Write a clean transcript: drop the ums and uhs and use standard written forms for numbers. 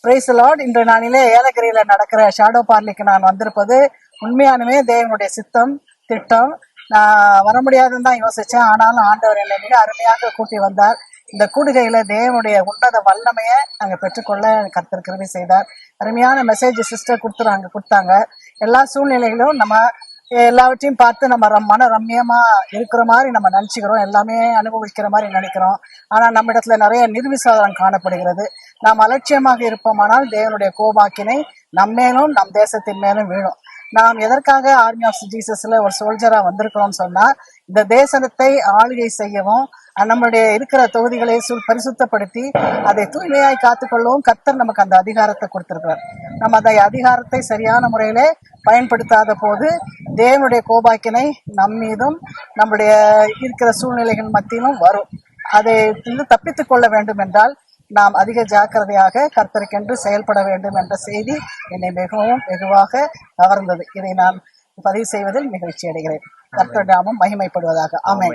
Price Lord. இன்று நாளிலே ஏலகிரியில நடக்கிற ஷாடோ பார்லிக்கு நான் வந்திருப்பது உண்மையானுமே தேவனுடைய சித்தம் திட்டம். நான் வர முடியாதுன்னு தான் யோசிச்சேன். ஆனாலும் ஆண்டவர் என்னை மிக அருமையாக கூட்டி வந்தார். இந்த கூடுகையில தேவனுடைய உன்னத வல்லமையை நாங்க பெற்றுக்கொள்ள கர்த்தர் கிருபை செய்தார். அருமையான மெசேஜ் சிஸ்டர் கொடுத்தாங்க. எல்லா சூழ்நிலைகளும் நம்ம எல்லாவற்றையும் பார்த்து நம்ம மன ரம்மியமா இருக்கிற மாதிரி நம்ம நினைச்சுக்கிறோம், எல்லாமே அனுபவிக்கிற மாதிரி நினைக்கிறோம். ஆனா நம்ம இடத்துல நிறைய நிர்விசாரம் காணப்படுகிறது. நாம் அலட்சியமாக இருப்போமானால் தேவனுடைய கோபாக்கினை நம்மேலும் நம் தேசத்தின் மேலும் வீழும். நாம் எதற்காக ஆர்மி ஆஃப் ஜீசஸ்ல ஒரு சோல்ஜரா வந்திருக்கிறோம் சொன்னா, இந்த தேசத்தை ஆளுகை செய்யவும், நம்மளுடைய இருக்கிற தொகுதிகளை பரிசுத்தப்படுத்தி அதை தூய்மையாய் காத்துக்கொள்ளவும் கர்த்தர் நமக்கு அந்த அதிகாரத்தை கொடுத்திருக்கிறார். நம்ம அந்த அதிகாரத்தை சரியான முறையில பயன்படுத்தாத போது தேவனுடைய கோபாக்கினை நம் மீதும் நம்முடைய இருக்கிற சூழ்நிலைகள் மத்தியிலும் வரும். அதை தப்பித்துக் கொள்ள வேண்டும் என்றால் நாம் அதிக ஜாக்கிரதையாக கர்த்தருக்கென்று செயல்பட வேண்டும் என்ற செய்தி என்னை மிகவும் வெகுவாக கவர்ந்தது. இதை நான் பதிவு செய்வதில் மகிழ்ச்சி அடைகிறேன். கர்த்தர் நாமம் மகிமைப்படுவதாக. ஆமென்.